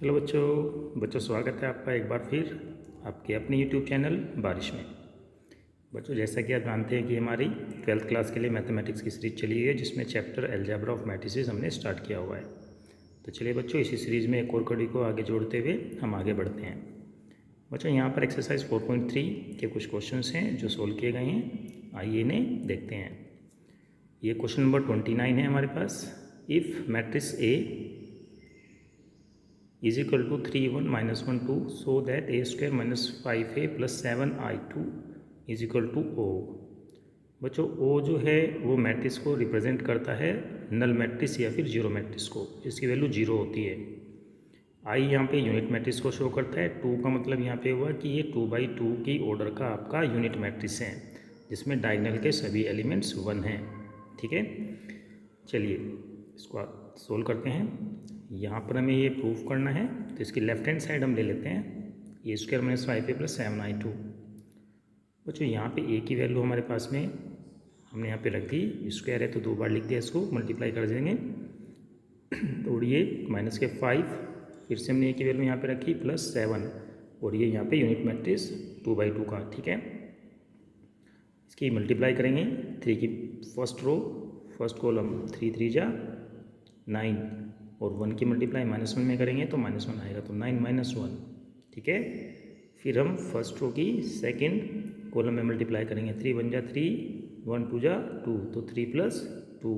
Hello बच्चों स्वागत है आपका एक बार फिर आपके अपने यूट्यूब चैनल बारिश में। बच्चों जैसा कि आप जानते हैं कि हमारी 12th क्लास के लिए मैथमेटिक्स की सीरीज चली है जिसमें चैप्टर अलजेब्रा ऑफ मैट्रिसेस हमने स्टार्ट किया हुआ है। तो चलिए बच्चों इसी सीरीज़ में एक और कड़ी को आगे जोड़ते हुए हम आगे बढ़ते हैं। बच्चों यहाँ पर एक्सरसाइज 4.3 के कुछ क्वेश्चन हैं जो सोल्व किए गए हैं, आइए इन्हें देखते हैं। ये क्वेश्चन नंबर 29 है हमारे पास। If matrix A is equal to 3 1 minus 1 2 so that a square minus 5a plus 7i2 is equal to O। बच्चों O जो है वो मैट्रिक्स को रिप्रेजेंट करता है नल मैट्रिक्स या फिर जीरो मैट्रिक्स को, जिसकी वैल्यू जीरो होती है। I यहाँ पे यूनिट मैट्रिक्स को शो करता है। 2 का मतलब यहाँ पे हुआ कि ये 2/2 की ऑर्डर का आपका यूनिट मैट्रिक्स है जिसमें डायगोनल के सभी एलिमेंट्स 1 हैं। ठीक है, चलिए इसको सोल्व करते हैं। यहाँ पर हमें ये प्रूफ करना है तो इसकी लेफ्ट हैंड साइड हम ले लेते हैं। A square minus 5a plus 7i2। बच्चों यहाँ पे ए की वैल्यू हमारे पास में हमने यहाँ पे रख दी, स्क्वायर है तो 2 बार लिख दिया, इसको मल्टीप्लाई कर देंगे तो ये माइनस के 5, फिर से हमने ए की वैल्यू यहाँ पे रखी प्लस 7 और ये यहाँ पे यूनिट मैट्रिक्स 2/2 का। ठीक है, इसकी मल्टीप्लाई करेंगे 3 की फर्स्ट रो फर्स्ट कॉलम 3 3 जा 9 और 1 की मल्टीप्लाई -1 में करेंगे तो -1 आएगा, तो 9 - 1। ठीक है, फिर हम फर्स्ट रो की सेकंड कॉलम में मल्टीप्लाई करेंगे 3 1 जा 3 1 2 जा 2 तो 3 + 2।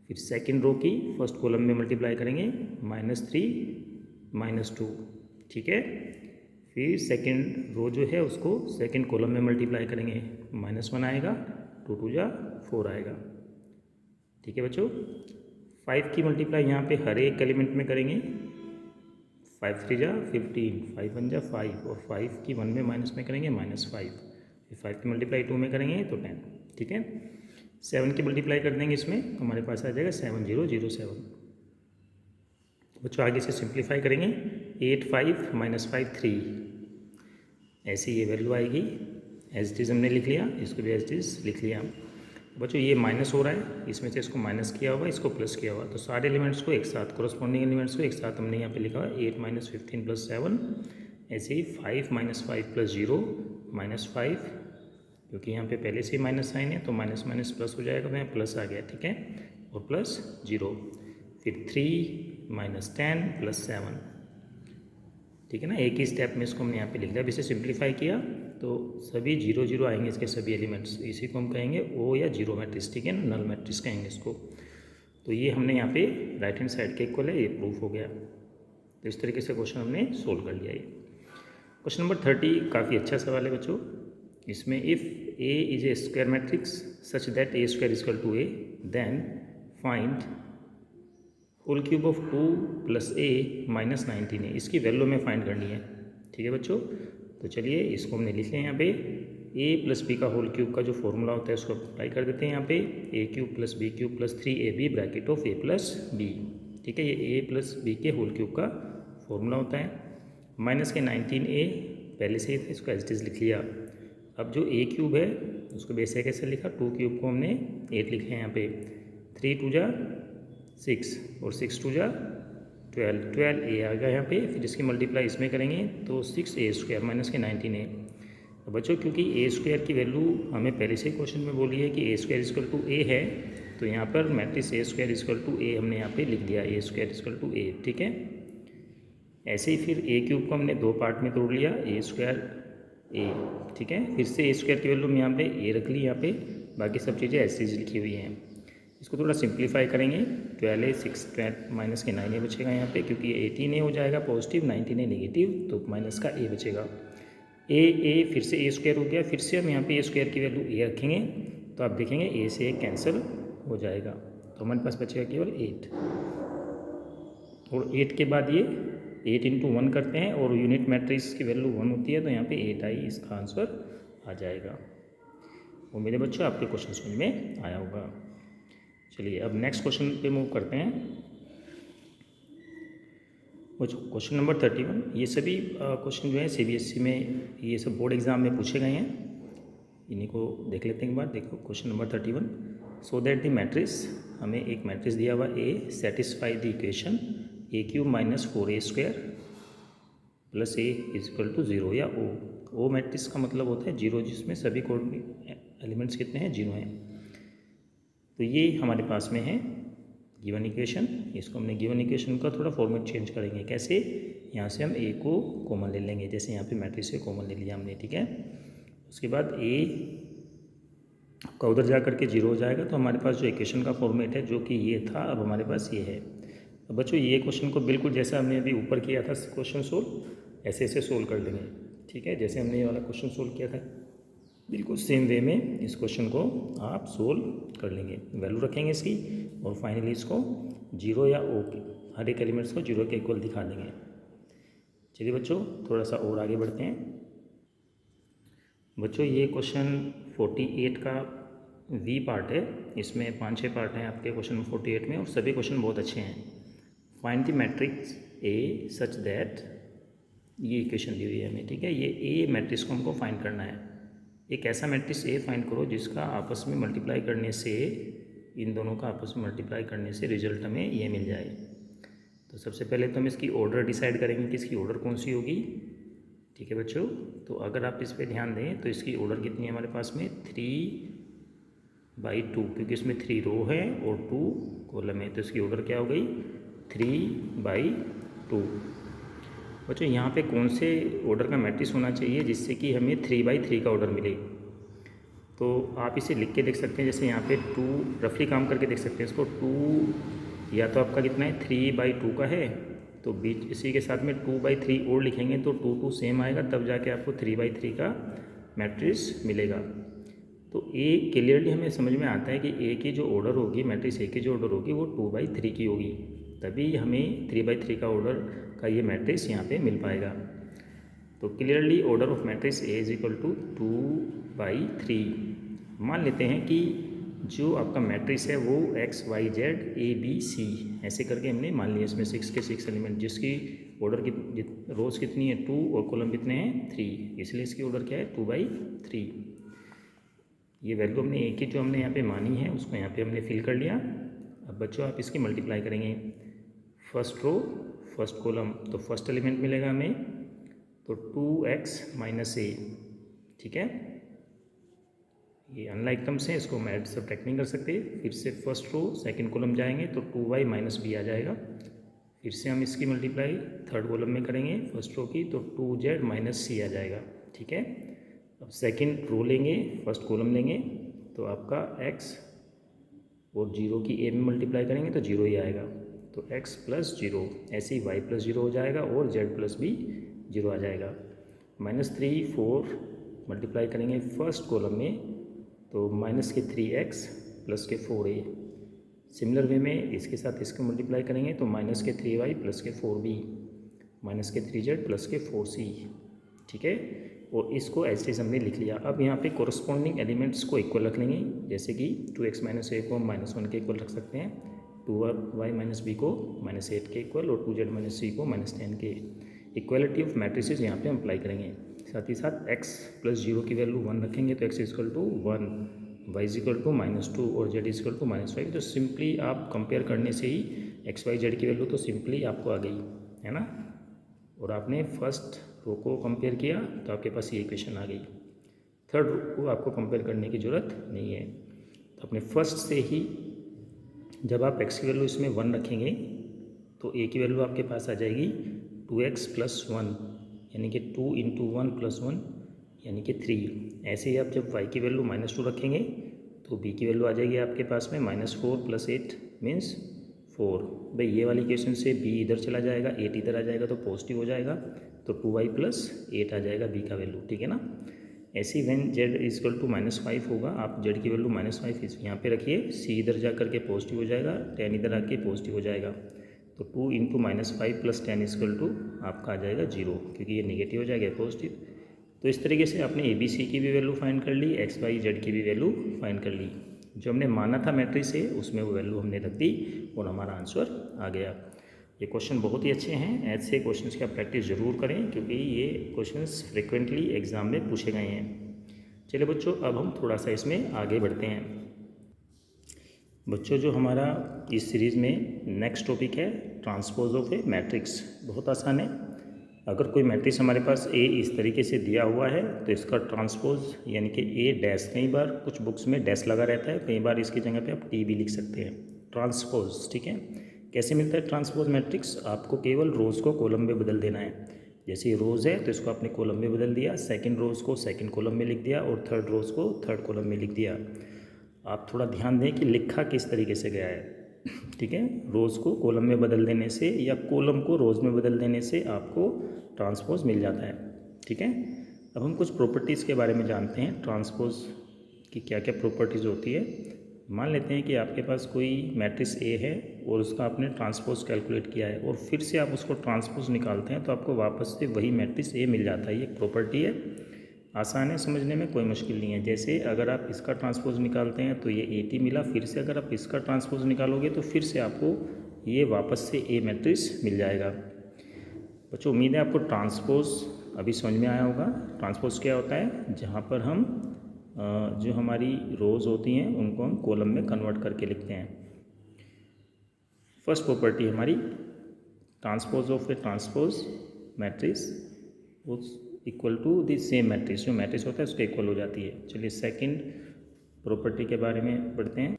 फिर सेकंड रो की फर्स्ट कॉलम में मल्टीप्लाई करेंगे -3 - 2। ठीक है, फिर सेकंड रो जो है उसको सेकंड कॉलम में मल्टीप्लाई करेंगे -1 आएगा, 2 2 जा 4 आएगा। ठीक है बच्चों, 5 की मल्टीप्लाई यहाँ पे हर एक एलिमेंट में करेंगे 5 3 जा 15 5 1 जा 5 और 5 की 1 में माइनस में करेंगे -5। फिर 5 की मल्टीप्लाई 2 में करेंगे तो 10। ठीक है, 7 की मल्टीप्लाई कर देंगे इसमें तो हमारे पास आ जाएगा 7007। बच्चों आगे से सिंप्लीफाई करेंगे 8 5 - 5 3, ऐसे ये वैल्यू आएगी। एज इट इज़ हमने लिख लिया, इसको भी एज इट इज़ लिख लिया। बच्चों ये माइनस हो रहा है, इसमें से इसको माइनस किया हुआ, इसको प्लस किया हुआ, तो सारे एलिमेंट्स को एक साथ कोरस्पॉन्डिंग एलिमेंट्स को एक साथ हमने यहाँ पे लिखा हुआ 8 - 15 + 7। ऐसे ही 5 - 5 + 0 -5, क्योंकि यहाँ पे पहले से ही माइनस साइन है तो माइनस माइनस प्लस हो जाएगा, तो यहाँ प्लस आ गया। ठीक है, और प्लस 0, फिर 3 - 10 + 7। ठीक है ना, एक ही स्टेप में इसको हमने यहाँ पे लिख दिया। अब इसे सिंप्लीफाई किया तो सभी 0 0 आएंगे इसके सभी एलिमेंट्स, इसी को हम कहेंगे ओ या जीरो मैट्रिक्स। ठीक है ना, नल मैट्रिक्स कहेंगे इसको। तो ये हमने यहाँ पे राइट हैंड साइड के इक्वल है, ये प्रूफ हो गया। तो इस तरीके से क्वेश्चन हमने सोल्व कर लिया। ये क्वेश्चन नंबर 30 काफ़ी अच्छा सवाल है बच्चों। इसमें if A is a square matrix such that a square equal to a, then find whole cube of 2 + a - 19 है। इसकी वैल्यू में फाइंड करनी है। ठीक है बच्चों, तो चलिए इसको हमने लिख लिया यहाँ पे। a + b का होल क्यूब का जो फॉर्मूला होता है उसको अप्लाई कर देते हैं यहाँ पे, a³ + b³ + 3ab bracket of a + b। ठीक है, ये a + b के होल क्यूब का फॉर्मूला होता है। माइनस के 19a पहले से ही था, इसको एज इट इज़ लिख लिया। अब जो a³ है उसको वैसे कैसे लिखा, 2³ को हमने 8 लिखे हैं यहाँ पे, 3 2 जा 6 और 6 2 जा 12 a आ गया यहाँ पे। फिर इसकी मल्टीप्लाई इसमें करेंगे तो 6a² माइनस के 19a। तो बच्चों क्योंकि a स्क्वायर की वैल्यू हमें पहले से क्वेश्चन में बोली है कि a² = a है, तो यहाँ पर मैट्रिक्स a² = a हमने यहाँ पे लिख दिया, a² = a। ठीक है, ऐसे ही फिर a³ को हमने 2 पार्ट में तोड़ लिया, a² a। ठीक है, फिर से a² की वैल्यू हम यहाँ पे a रख ली, यहाँ पे बाकी सब चीज़ें ऐसी लिखी हुई हैं। इसको थोड़ा सिंप्लीफाई करेंगे, 12a 6 12 माइनस के 9a बचेगा यहाँ पे, क्योंकि ये 18a हो जाएगा पॉजिटिव, 19a नेगेटिव, तो माइनस का a बचेगा। a फिर से a² हो गया, फिर से हम यहाँ पे a² की वैल्यू a रखेंगे तो आप देखेंगे a से a कैंसिल हो जाएगा, तो हमारे पास बचेगा केवल 8। और 8 के बाद ये 8 × 1 करते हैं और यूनिट मैट्रिक्स की वैल्यू 1 होती है, तो यहाँ पे 8 आई, इसका आंसर आ जाएगा। और मेरे बच्चों आपके क्वेश्चन समझ में आया होगा। चलिए अब नेक्स्ट क्वेश्चन पे मूव करते हैं। क्वेश्चन नंबर 31, ये सभी क्वेश्चन जो है CBSE में, ये सब बोर्ड एग्जाम में पूछे गए हैं, इन्हीं को देख लेते हैं एक बार। देखो question number 31, so that the matrix, हमें एक मैट्रिक्स दिया हुआ A satisfy the equation A cube minus 4a square plus A is equal to 0 या ओ मैट्रिक्स का मतलब होता है 0, जिसमें सभी एलिमेंट्स कितने हैं, 0 हैं। तो ये हमारे पास में है गिवन इक्वेशन। इसको हमने गिवन इक्वेशन का थोड़ा फॉर्मेट चेंज करेंगे। कैसे? यहाँ से हम ए को कॉमन ले लेंगे, जैसे यहाँ पे मैट्रिक्स से कॉमन ले लिया हमने, ठीक है। उसके बाद ए का उधर जा करके 0 हो जाएगा। तो हमारे पास जो इक्वेशन का फॉर्मेट है जो कि ये था, अब हमारे पास ये है। अब बच्चों ये क्वेश्चन को बिल्कुल जैसा हमने अभी ऊपर किया था क्वेश्चन सोल्व, ऐसे ऐसे सोल्व कर लेंगे, ठीक है। जैसे हमने ये वाला क्वेश्चन सोल्व किया था, बिल्कुल सेम वे में इस क्वेश्चन को आप सोल्व कर लेंगे। वैल्यू रखेंगे इसकी और फाइनली इसको 0 या ओ के हर एक एलिमेंट्स को 0 के इक्वल दिखा देंगे। चलिए बच्चों थोड़ा सा और आगे बढ़ते हैं। बच्चों ये क्वेश्चन 48 का वी पार्ट है, इसमें 5-6 पार्ट हैं आपके क्वेश्चन 48 में और सभी क्वेश्चन बहुत अच्छे हैं। Find the matrix A such that, ये इक्वेशन दी हुई है हमें, ठीक है। ये ए मैट्रिक्स को हमको फाइंड करना है। एक ऐसा मैट्रिक्स ए फाइंड करो जिसका आपस में मल्टीप्लाई करने से, इन दोनों का आपस में मल्टीप्लाई करने से रिजल्ट हमें ये मिल जाए। तो सबसे पहले तो हम इसकी ऑर्डर डिसाइड करेंगे कि इसकी ऑर्डर कौन सी होगी, ठीक है बच्चों। तो अगर आप इस पर ध्यान दें तो इसकी ऑर्डर कितनी है हमारे पास में, 3/2, क्योंकि इसमें 3 रो है और 2 कॉलम है, तो इसकी ऑर्डर क्या हो गई, 3/2। बच्चों यहाँ पे कौन से ऑर्डर का मैट्रिक्स होना चाहिए जिससे कि हमें 3/3 का ऑर्डर मिले। तो आप इसे लिख के देख सकते हैं, जैसे यहाँ पे 2 रफली काम करके देख सकते हैं इसको। 2 या तो आपका कितना है, 3/2 का है, तो बीच इसी के साथ में 2/3 और लिखेंगे तो 2 सेम आएगा, तब जाके आपको 3/3 का मैट्रिक्स मिलेगा। तो ए क्लियरली हमें समझ में आता है कि ए की जो ऑर्डर होगी, मैट्रिक्स ए की जो ऑर्डर होगी वो 2/3 की होगी, तभी हमें 3/3 का ऑर्डर का ये मैट्रिक्स यहाँ पे मिल पाएगा। तो clearly order of matrix A is equal to 2/3। मान लेते हैं कि जो आपका मैट्रिक्स है वो x y z a b c ऐसे करके हमने मान लिया, इसमें 6 के 6 एलिमेंट, जिसकी ऑर्डर की रोज कितनी है 2 और कॉलम कितने हैं 3, इसलिए इसकी ऑर्डर क्या है 2/3। ये वैल्यू हमने ए की जो हमने यहाँ पे मानी है उसको यहाँ पे हमने फिल कर लिया। अब बच्चों आप इसकी मल्टीप्लाई करेंगे, फर्स्ट रो फर्स्ट कॉलम, तो फर्स्ट एलिमेंट मिलेगा हमें तो 2x - a, ठीक है। ये अनलाइक टर्म्स हैं, इसको हम ऐड सब्ट्रैक्ट नहीं कर सकते। फिर से फर्स्ट रो सेकंड कॉलम जाएंगे तो 2y - b आ जाएगा। फिर से हम इसकी मल्टीप्लाई थर्ड कॉलम में करेंगे फर्स्ट रो की, तो 2z - c आ जाएगा, ठीक है। अब सेकंड रो लेंगे, फर्स्ट कॉलम लेंगे, तो आपका x और 0 की a में मल्टीप्लाई करेंगे तो 0 ही आएगा, तो x + 0, ऐसे ही y + 0 हो जाएगा और z + b 0 आ जाएगा। -3 4 मल्टीप्लाई करेंगे फर्स्ट कॉलम में तो -3x + 4a। सिमिलर वे में इसके साथ इसको मल्टीप्लाई करेंगे तो -3y + 4b, -3z + 4c, ठीक है। और इसको ऐसे हमने लिख लिया। अब यहाँ पे कोरस्पॉन्डिंग एलिमेंट्स को इक्वल रख लेंगे, जैसे कि 2x - a को हम -1 के इक्वल रख सकते हैं, 2y - b को -8 के इक्वल और 2z - c को -10 के। इक्वलिटी ऑफ मैट्रिसेस यहाँ पे हम अप्लाई करेंगे। साथ ही साथ x + 0 की वैल्यू 1 रखेंगे तो x = 1, y = -2 और z = -5। तो सिंपली आप कंपेयर करने से ही x y z की वैल्यू तो सिंपली आपको आ गई है ना, और आपने फर्स्ट रो को कंपेयर किया तो आपके पास ये इक्वेशन आ गई। थर्ड रो को आपको कंपेयर करने की ज़रूरत नहीं है। तो अपने फर्स्ट से ही जब आप x की वैल्यू इसमें 1 रखेंगे तो a की वैल्यू आपके पास आ जाएगी 2x + 1, यानी कि 2 × 1 + 1 यानी कि 3। ऐसे ही आप जब y की वैल्यू -2 रखेंगे तो b की वैल्यू आ जाएगी आपके पास में -4 + 8 मीन्स 4। भाई ये वाली इक्वेशन से b इधर चला जाएगा, 8 इधर आ जाएगा तो पॉजिटिव हो जाएगा, तो 2y + 8 आ जाएगा b का वैल्यू, ठीक है ना। ऐसे ही व्हेन z = -5 होगा, आप z की वैल्यू -5 यहाँ पे रखिए, c इधर जा करके पॉजिटिव हो जाएगा, 10 इधर आके पॉजिटिव हो जाएगा, तो 2 × -5 + 10 आपका आ जाएगा 0, क्योंकि ये नेगेटिव हो जाएगा पॉजिटिव। तो इस तरीके से आपने ए बी सी की भी वैल्यू फाइंड कर ली, x y z की भी वैल्यू फाइंड कर ली। जो हमने माना था मैट्रिक्स है उसमें वो वैल्यू हमने रख दी और हमारा आंसर आ गया। ये क्वेश्चन बहुत ही अच्छे हैं, ऐसे क्वेश्चंस की आप प्रैक्टिस ज़रूर करें क्योंकि ये क्वेश्चंस फ्रिक्वेंटली एग्ज़ाम में पूछे गए हैं। चलिए बच्चों अब हम थोड़ा सा इसमें आगे बढ़ते हैं। बच्चों जो हमारा इस सीरीज़ में नेक्स्ट टॉपिक है ट्रांसपोज ऑफ ए मैट्रिक्स। बहुत आसान है। अगर कोई मैट्रिक्स हमारे पास ए इस तरीके से दिया हुआ है तो इसका ट्रांसपोज यानी कि ए डैश, कई बार कुछ बुक्स में डैश लगा रहता है, कई बार इसकी जगह पे आप टी भी लिख सकते हैं, ट्रांसपोज। ठीक है, कैसे मिलता है ट्रांसपोज मैट्रिक्स? आपको केवल रोज़ को कॉलम में बदल देना है। जैसे ये रोज़ है तो इसको आपने कॉलम में बदल दिया, सेकंड रोज़ को सेकंड कॉलम में लिख दिया और थर्ड रोज़ को थर्ड कॉलम में लिख दिया। आप थोड़ा ध्यान दें कि लिखा किस तरीके से गया है। ठीक है, रोज़ को कॉलम में बदल देने से या कॉलम को रोज़ में बदल देने से आपको ट्रांसपोज मिल जाता है। ठीक है, अब हम कुछ प्रॉपर्टीज़ के बारे में जानते हैं, ट्रांसपोज की क्या क्या प्रॉपर्टीज़ होती है। मान लेते हैं कि आपके पास कोई मैट्रिक्स ए है और उसका आपने ट्रांसपोज कैलकुलेट किया है और फिर से आप उसको ट्रांसपोज निकालते हैं तो आपको वापस से वही मैट्रिक्स ए मिल जाता है। ये एक प्रॉपर्टी है, आसान है समझने में, कोई मुश्किल नहीं है। जैसे अगर आप इसका ट्रांसपोज निकालते हैं तो ये ए टी मिला, फिर से अगर आप इसका ट्रांसपोज निकालोगे तो फिर से आपको ये वापस से ए मैट्रिक्स मिल जाएगा। बच्चों उम्मीद है आपको ट्रांसपोज अभी समझ में आया होगा। ट्रांसपोज क्या होता है? जहाँ पर हम जो हमारी रोज़ होती हैं उनको हम कॉलम में कन्वर्ट करके लिखते हैं। फर्स्ट प्रॉपर्टी हमारी transpose of A transpose matrix equal to the same matrix, जो मैट्रिक्स होता है उसके इक्वल हो जाती है। चलिए सेकंड प्रॉपर्टी के बारे में पढ़ते हैं।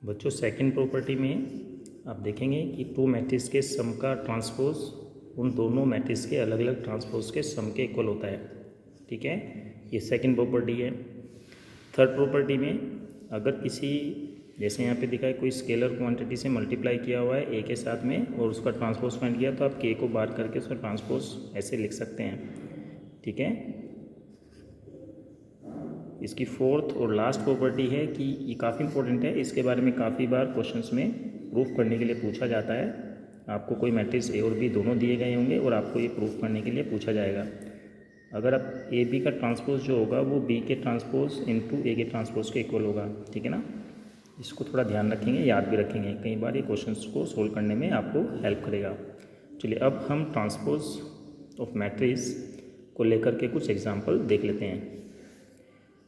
बच्चों सेकंड प्रॉपर्टी में आप देखेंगे कि टू मैट्रिक्स के सम का ट्रांसपोज उन दोनों मैट्रिक्स के अलग अलग ट्रांसपोज के सम के इक्वल होता है। ठीक है, ये सेकंड प्रॉपर्टी है। थर्ड प्रॉपर्टी में अगर किसी, जैसे यहाँ पे दिखा है, कोई स्केलर क्वांटिटी से मल्टीप्लाई किया हुआ है ए के साथ में और उसका ट्रांसपोज फाइंड किया तो आप के को बाहर करके उसका ट्रांसपोज ऐसे लिख सकते हैं। ठीक है, इसकी फोर्थ और लास्ट प्रॉपर्टी है कि ये काफ़ी इंपॉर्टेंट है, इसके बारे में काफ़ी बार क्वेश्चंस में प्रूफ करने के लिए पूछा जाता है। आपको कोई मैट्रिक्स ए और बी दोनों दिए गए होंगे और आपको ये प्रूफ करने के लिए पूछा जाएगा। अगर आप ए बी का ट्रांसपोज जो होगा वो बी के ट्रांसपोज इनटू ए के ट्रांसपोज के इक्वल होगा। ठीक है ना, इसको थोड़ा ध्यान रखेंगे, याद भी रखेंगे, कई बार ये क्वेश्चंस को सोल्व करने में आपको हेल्प करेगा। चलिए अब हम ट्रांसपोज ऑफ मैट्रिक्स को लेकर के कुछ एग्जांपल देख लेते हैं।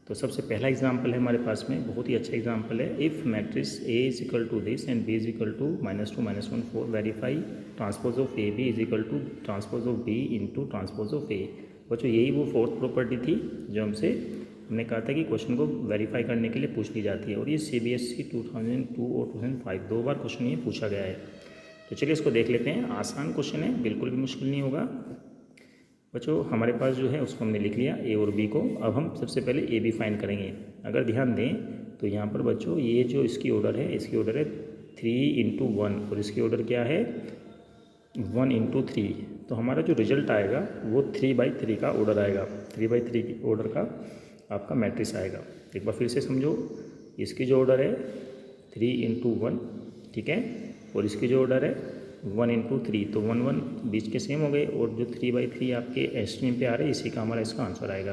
तो सबसे पहला एग्जांपल है हमारे पास में, बहुत ही अच्छा एग्जांपल है। If matrix A is equal to this and B is equal to -2 -1 4 verify transpose of A B is equal to transpose of B into transpose of A. बच्चों यही वो फोर्थ प्रॉपर्टी थी जो हमने कहा था कि क्वेश्चन को वेरीफाई करने के लिए पूछ ली जाती है और ये CBSE 2002 और 2005 दो बार क्वेश्चन ये पूछा गया है। तो चलिए इसको देख लेते हैं। आसान क्वेश्चन है, बिल्कुल भी मुश्किल नहीं होगा। बच्चों हमारे पास जो है उसको हमने लिख लिया ए और बी को। अब हम सबसे पहले ए बी फाइंड करेंगे। अगर ध्यान दें तो यहाँ पर बच्चों ये जो इसकी ऑर्डर है, इसकी ऑर्डर है 3 × 1 और इसकी ऑर्डर क्या है 1 × 3। तो हमारा जो रिजल्ट आएगा वो 3/3 का ऑर्डर आएगा, 3/3 की ऑर्डर का आपका मैट्रिक्स आएगा। एक बार फिर से समझो, इसकी जो ऑर्डर है 3 × 1, ठीक है, और इसकी जो ऑर्डर है 1 × 3, तो 1 1 बीच के सेम हो गए और जो 3/3 आपके एस्ट्रीम पे आ रहे हैं इसी का हमारा इसका आंसर आएगा।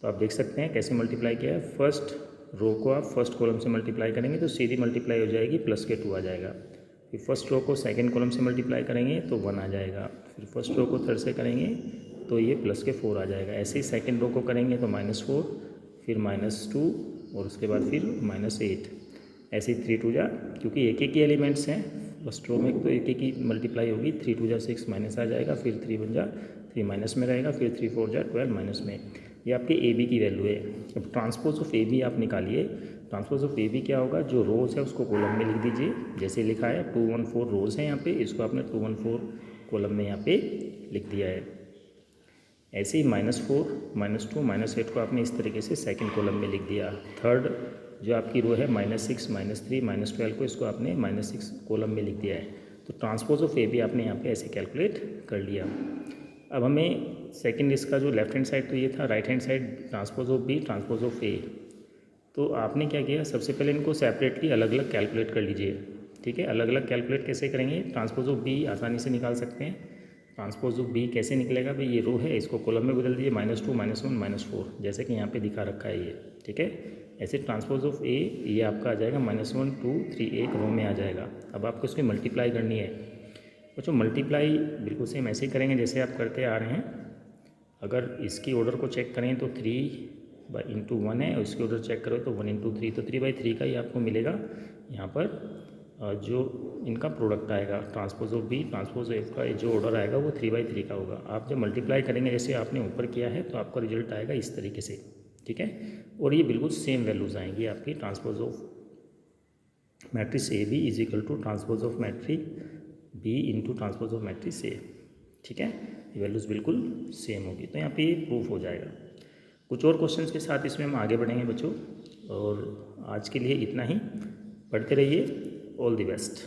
तो आप देख सकते हैं कैसे मल्टीप्लाई किया है। फर्स्ट रो को आप फर्स्ट कॉलम से मल्टीप्लाई करेंगे तो सीधी मल्टीप्लाई हो जाएगी, प्लस के 2 आ जाएगा। फिर फर्स्ट रो को सेकंड कॉलम से मल्टीप्लाई करेंगे तो 1 आ जाएगा। फिर फर्स्ट रो को थर्ड से करेंगे तो ये प्लस के 4 आ जाएगा। ऐसे ही सेकंड रो को करेंगे तो -4, फिर -2 और उसके बाद फिर -8। ऐसे ही 3 2 जा, क्योंकि एक ही एलिमेंट्स हैं फर्स्ट रो में तो एक ही मल्टीप्लाई होगी। 3 2 जा 6 माइनस आ जाएगा, फिर 3 1 जा 3 माइनस में रहेगा, फिर 3 4 जा 12 माइनस में। ये आपके ए बी की वैल्यू है। अब ट्रांसपोज ऑफ ए बी आप निकालिए। ट्रांसपोज ऑफ ए बी क्या होगा, जो रोज़ है उसको कॉलम में लिख दीजिए। जैसे लिखा है 2 1 4 रोज़ है यहाँ पे, इसको आपने 2 1 4 कॉलम में यहाँ पे लिख दिया है। ऐसे ही -4 -2 -8 को आपने इस तरीके से सेकंड कॉलम में लिख दिया। थर्ड जो आपकी रो है -6 -3 -12 को इसको आपने -6 कॉलम में लिख दिया है। तो ट्रांसपोज ऑफ ए बी आपने यहाँ पे ऐसे कैलकुलेट कर लिया। अब हमें सेकंड इसका जो लेफ्ट हैंड साइड तो ये था, right hand side transpose of B transpose of A. तो आपने क्या किया, सबसे पहले इनको सेपरेटली अलग अलग कैलकुलेट कर लीजिए। ठीक है, अलग अलग कैलकुलेट कैसे करेंगे, ट्रांसपोज ऑफ बी आसानी से निकाल सकते हैं। ट्रांसपोज ऑफ बी कैसे निकलेगा भाई, ये रो है इसको कॉलम में बदल दीजिए, -2 -1 -4 जैसे कि यहाँ पे दिखा रखा है ये। ठीक है, ऐसे ट्रांसपोज ऑफ ए ये आपका आ जाएगा -1 2 3 एक रो में आ जाएगा। अब आपको इसमें मल्टीप्लाई करनी है। बच्चों मल्टीप्लाई बिल्कुल सेम ऐसे ही करेंगे जैसे आप करते आ रहे हैं। अगर इसकी ऑर्डर को चेक करें तो 3 इंटू 1 है और इसके ऑर्डर चेक करो तो 1 इंटू 3, तो 3/3 का ही आपको मिलेगा यहाँ पर जो इनका प्रोडक्ट आएगा transpose of B transpose F का जो ऑर्डर आएगा वो 3/3 का होगा। आप जब मल्टीप्लाई करेंगे जैसे आपने ऊपर किया है तो आपका रिजल्ट आएगा इस तरीके से, ठीक है। और ये बिल्कुल सेम वैल्यूज़ आएंगी आपकी transpose of matrix A B is equal to transpose of matrix B into transpose of matrix A, ठीक है। ये वैल्यूज़ बिल्कुल सेम होगी, तो यहाँ पे ये प्रूफ हो जाएगा। कुछ और क्वेश्चंस के साथ इसमें हम आगे बढ़ेंगे बच्चों, और आज के लिए इतना ही। पढ़ते रहिए। All the best.